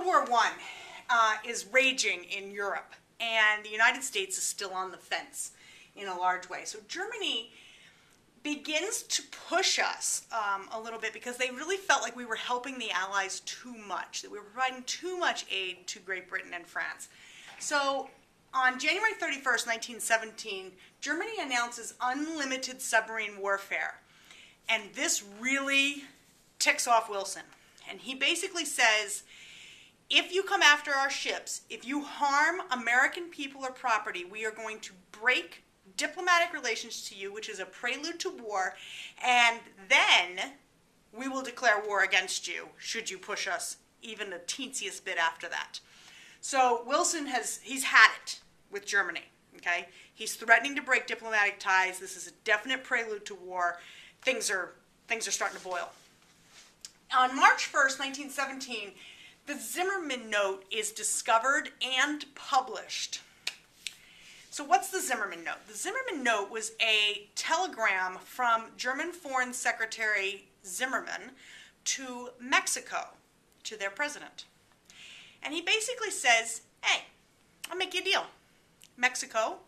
War I is raging in Europe, and the United States is still on the fence in a large way. So Germany begins to push us a little bit because they really felt like we were helping the Allies too much, that we were providing too much aid to Great Britain and France. So on January 31st, 1917, Germany announces unlimited submarine warfare. And this really ticks off Wilson. And he basically says, if you come after our ships, if you harm American people or property, we are going to break diplomatic relations to you, which is a prelude to war, and then we will declare war against you, should you push us even the teensiest bit after that. So Wilson he's had it with Germany, okay? He's threatening to break diplomatic ties. This is a definite prelude to war. Things are starting to boil. On March 1st, 1917, the Zimmermann Note is discovered and published. So what's the Zimmermann Note? The Zimmermann Note was a telegram from German Foreign Secretary Zimmermann to Mexico, to their president. And he basically says, hey, I'll make you a deal. Mexico,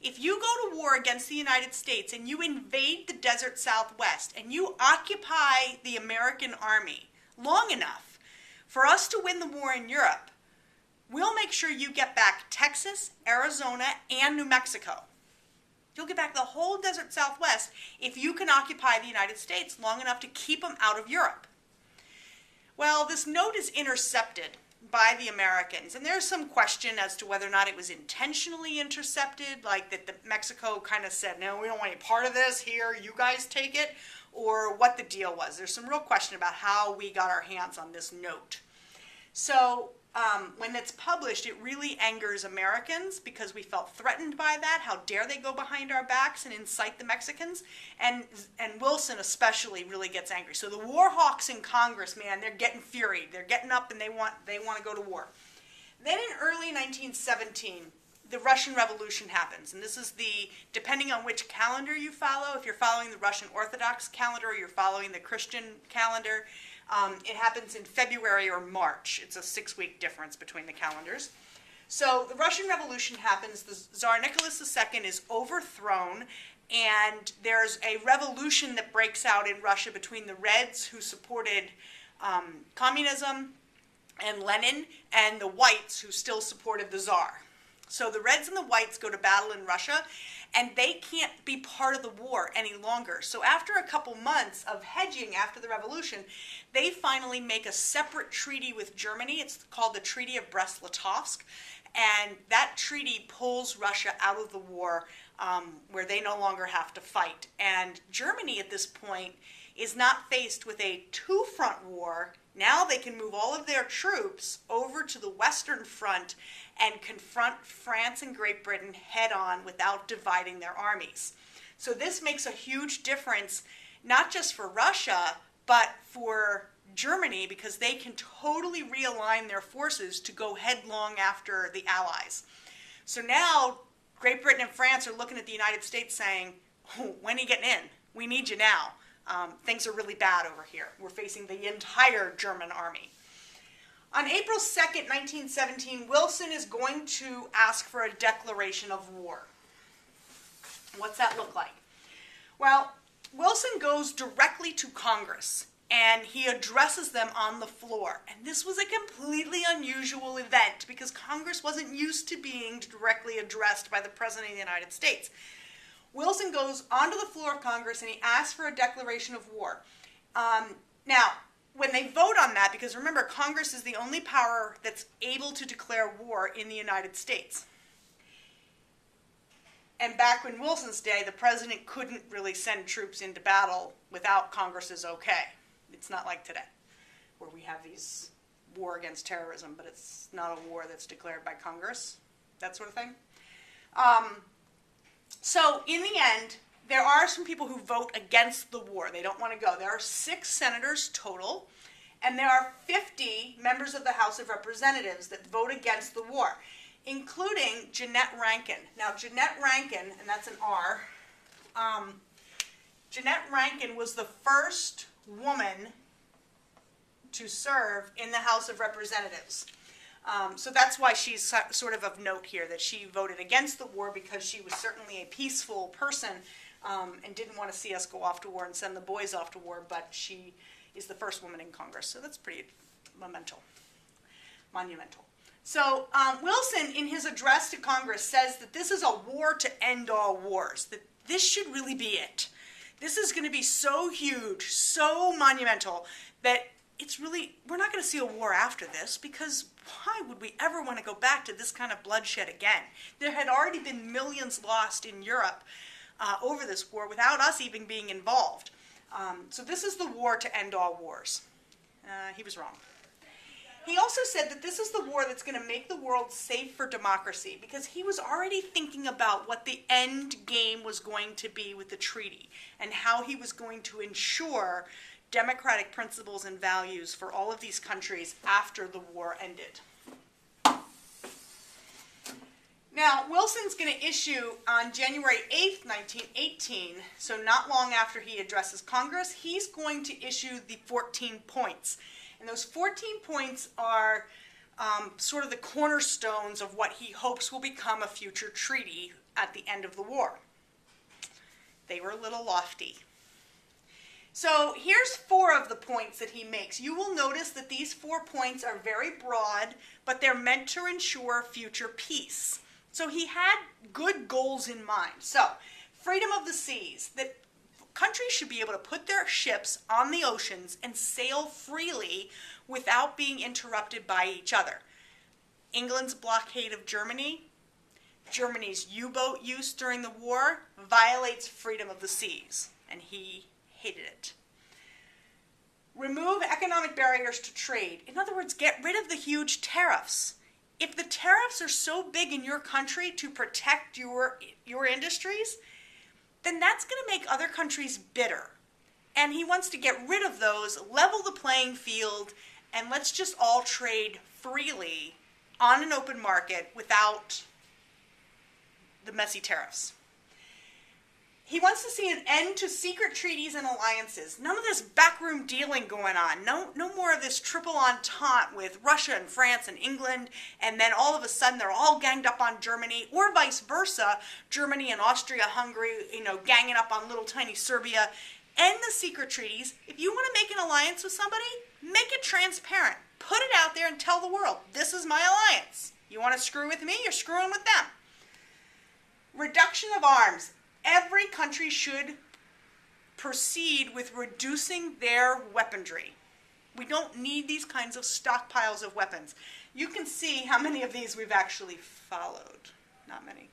if you go to war against the United States and you invade the desert Southwest and you occupy the American army long enough for us to win the war in Europe, we'll make sure you get back Texas, Arizona, and New Mexico. You'll get back the whole desert Southwest if you can occupy the United States long enough to keep them out of Europe. Well, this note is intercepted by the Americans, and there's some question as to whether or not it was intentionally intercepted, like that Mexico kind of said, no, we don't want any part of this, here, you guys take it, or what the deal was. There's some real question about how we got our hands on this note. So when it's published, it really angers Americans because we felt threatened by that. How dare they go behind our backs and incite the Mexicans? And Wilson especially really gets angry. So the war hawks in Congress, man, they're getting fury. They're getting up and they want to go to war. Then in early 1917, the Russian Revolution happens. And this is depending on which calendar you follow, if you're following the Russian Orthodox calendar or you're following the Christian calendar, it happens in February or March. It's a 6-week difference between the calendars. So the Russian Revolution happens. The Tsar Nicholas II is overthrown, and there's a revolution that breaks out in Russia between the Reds, who supported communism and Lenin, and the Whites, who still supported the Tsar. So the Reds and the Whites go to battle in Russia, and they can't be part of the war any longer. So after a couple months of hedging after the revolution, they finally make a separate treaty with Germany. It's called the Treaty of Brest-Litovsk, and that treaty pulls Russia out of the war where they no longer have to fight. And Germany at this point is not faced with a two-front war. Now they can move all of their troops over to the Western Front and confront France and Great Britain head-on without dividing their armies. So this makes a huge difference, not just for Russia, but for Germany, because they can totally realign their forces to go headlong after the Allies. So now Great Britain and France are looking at the United States saying, oh, when are you getting in? We need you now. Things are really bad over here. We're facing the entire German army. On April 2nd, 1917, Wilson is going to ask for a declaration of war. What's that look like? Well, Wilson goes directly to Congress, and he addresses them on the floor. And this was a completely unusual event because Congress wasn't used to being directly addressed by the President of the United States. Wilson goes onto the floor of Congress and he asks for a declaration of war. Now, when they vote on that, because remember, Congress is the only power that's able to declare war in the United States. And back in Wilson's day, the president couldn't really send troops into battle without Congress's okay. It's not like today, where we have these war against terrorism, but it's not a war that's declared by Congress, that sort of thing. So in the end, there are some people who vote against the war. They don't want to go. There are 6 senators total, and there are 50 members of the House of Representatives that vote against the war, including Jeannette Rankin. Now, Jeannette Rankin, and that's an R, Jeannette Rankin was the first woman to serve in the House of Representatives. So that's why she's sort of note here, that she voted against the war because she was certainly a peaceful person and didn't want to see us go off to war and send the boys off to war, but she is the first woman in Congress, so that's pretty monumental. So Wilson, in his address to Congress, says that this is a war to end all wars, that this should really be it. This is going to be so huge, so monumental, that it's really, we're not going to see a war after this, because why would we ever want to go back to this kind of bloodshed again? There had already been millions lost in Europe over this war without us even being involved. So this is the war to end all wars. He was wrong. He also said that this is the war that's going to make the world safe for democracy, because he was already thinking about what the end game was going to be with the treaty and how he was going to ensure democratic principles and values for all of these countries after the war ended. Now, Wilson's going to issue on January 8th, 1918, so not long after he addresses Congress, he's going to issue the 14 points. And those 14 points are sort of the cornerstones of what he hopes will become a future treaty at the end of the war. They were a little lofty. So here's 4 of the points that he makes. You will notice that these 4 points are very broad, but they're meant to ensure future peace. So he had good goals in mind. So, freedom of the seas, that countries should be able to put their ships on the oceans and sail freely without being interrupted by each other. England's blockade of Germany, Germany's U-boat use during the war, violates freedom of the seas, and he hated it. Remove economic barriers to trade. In other words, get rid of the huge tariffs. If the tariffs are so big in your country to protect your industries, then that's going to make other countries bitter. And he wants to get rid of those, level the playing field, and let's just all trade freely on an open market without the messy tariffs. He wants to see an end to secret treaties and alliances. None of this backroom dealing going on. No more of this triple entente with Russia and France and England, and then all of a sudden they're all ganged up on Germany, or vice versa, Germany and Austria-Hungary, ganging up on little tiny Serbia. End the secret treaties. If you want to make an alliance with somebody, make it transparent. Put it out there and tell the world, this is my alliance. You want to screw with me, you're screwing with them. Reduction of arms. Every country should proceed with reducing their weaponry. We don't need these kinds of stockpiles of weapons. You can see how many of these we've actually followed. Not many.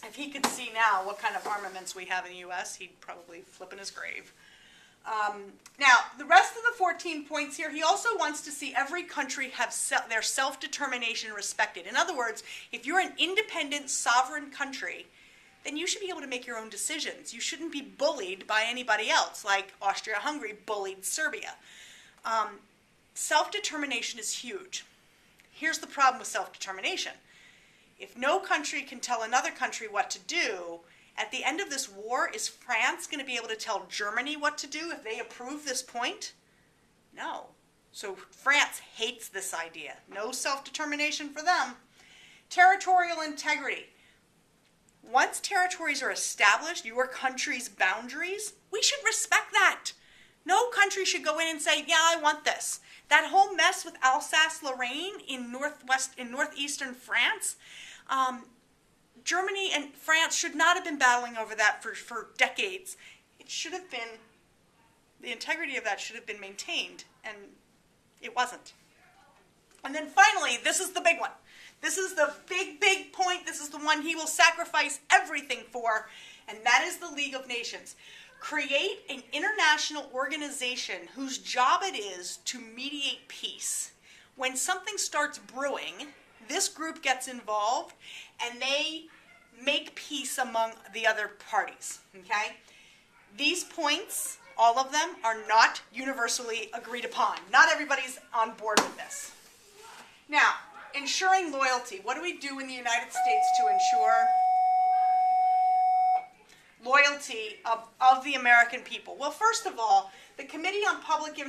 If he could see now what kind of armaments we have in the U.S., he'd probably flip in his grave. Now, the rest of the 14 points here, he also wants to see every country have their self-determination respected. In other words, if you're an independent, sovereign country, then you should be able to make your own decisions. You shouldn't be bullied by anybody else, like Austria-Hungary bullied Serbia. Self-determination is huge. Here's the problem with self-determination. If no country can tell another country what to do, at the end of this war, is France going to be able to tell Germany what to do if they approve this point? No. So France hates this idea. No self-determination for them. Territorial integrity. Once territories are established, your country's boundaries, we should respect that. No country should go in and say, yeah, I want this. That whole mess with Alsace-Lorraine in northeastern France, Germany and France should not have been battling over that for decades. It should have been, the integrity of that should have been maintained, and it wasn't. And then finally, this is the big one. This is the big point. This is the one he will sacrifice everything for, and that is the League of Nations. Create an international organization whose job it is to mediate peace. When something starts brewing, this group gets involved, and they make peace among the other parties, okay? These points, all of them, are not universally agreed upon. Not everybody's on board with this. Now, ensuring loyalty. What do we do in the United States to ensure loyalty of the American people? Well, first of all, the Committee on Public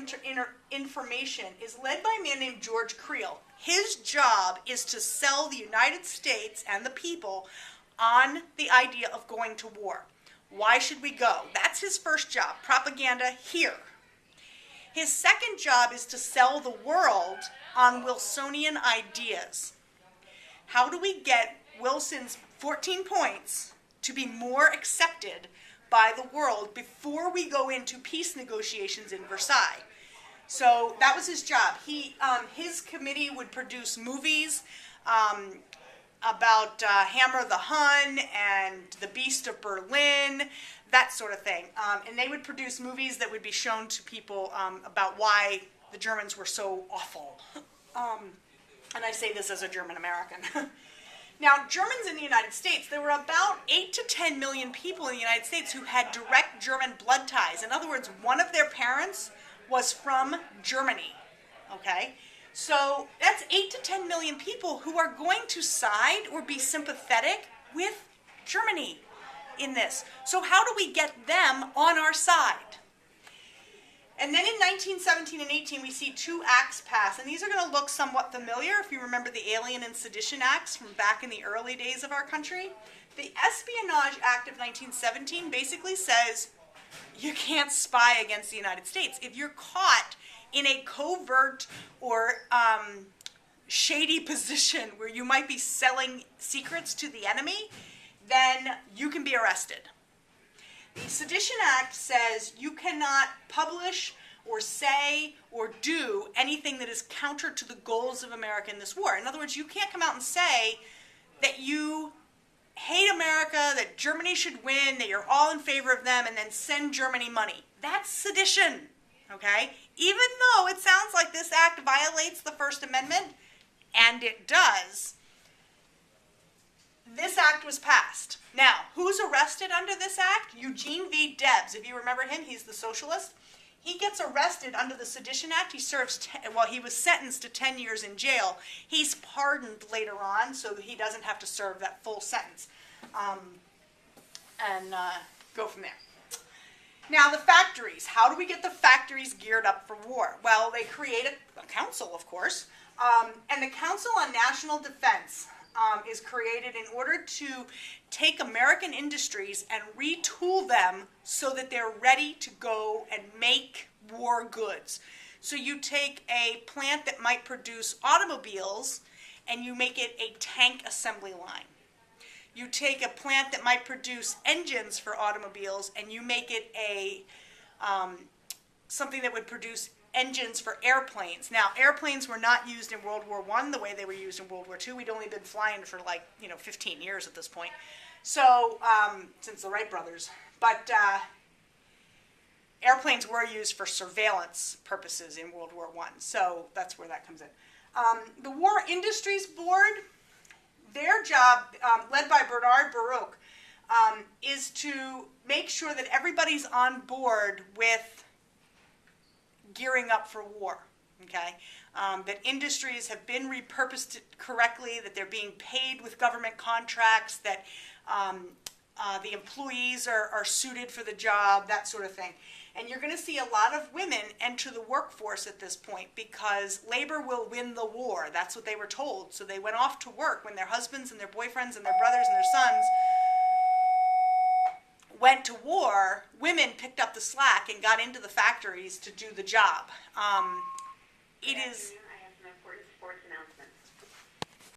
Information is led by a man named George Creel. His job is to sell the United States and the people on the idea of going to war. Why should we go? That's his first job, propaganda here. His second job is to sell the world on Wilsonian ideas. How do we get Wilson's 14 points to be more accepted by the world before we go into peace negotiations in Versailles? So that was his job. His committee would produce movies about Hammer the Hun and The Beast of Berlin, that sort of thing. And they would produce movies that would be shown to people about why the Germans were so awful. And I say this as a German American. Now, Germans in the United States, there were about 8 to 10 million people in the United States who had direct German blood ties. In other words, one of their parents was from Germany, okay? So that's 8 to 10 million people who are going to side or be sympathetic with Germany in this. So how do we get them on our side? And then in 1917 and 18, we see two acts pass. And these are going to look somewhat familiar if you remember the Alien and Sedition Acts from back in the early days of our country. The Espionage Act of 1917 basically says you can't spy against the United States. If you're caught in a covert or shady position where you might be selling secrets to the enemy, then you can be arrested. The Sedition Act says you cannot publish or say or do anything that is counter to the goals of America in this war. In other words, you can't come out and say that you hate America, that Germany should win, that you're all in favor of them, and then send Germany money. That's sedition, okay? Even though it sounds like this act violates the First Amendment, and it does, this act was passed. Now, who's arrested under this act? Eugene V. Debs. If you remember him, he's the socialist. He gets arrested under the Sedition Act. He serves, he was sentenced to 10 years in jail. He's pardoned later on, so he doesn't have to serve that full sentence. Go from there. Now, the factories. How do we get the factories geared up for war? Well, they create a council, of course. And the Council on National Defense is created in order to take American industries and retool them so that they're ready to go and make war goods. So you take a plant that might produce automobiles and you make it a tank assembly line. You take a plant that might produce engines for automobiles and you make it a something that would produce engines for airplanes. Now, airplanes were not used in World War I the way they were used in World War II. We'd only been flying for 15 years at this point. So, since the Wright brothers. But airplanes were used for surveillance purposes in World War I. So that's where that comes in. The War Industries Board, their job, led by Bernard Baruch, is to make sure that everybody's on board with gearing up for war, okay? That industries have been repurposed correctly, that they're being paid with government contracts, that the employees are suited for the job, that sort of thing. And you're going to see a lot of women enter the workforce at this point because labor will win the war. That's what they were told. So they went off to work when their husbands and their boyfriends and their brothers and their sons went to war. Women picked up the slack and got into the factories to do the job. It is. I have some important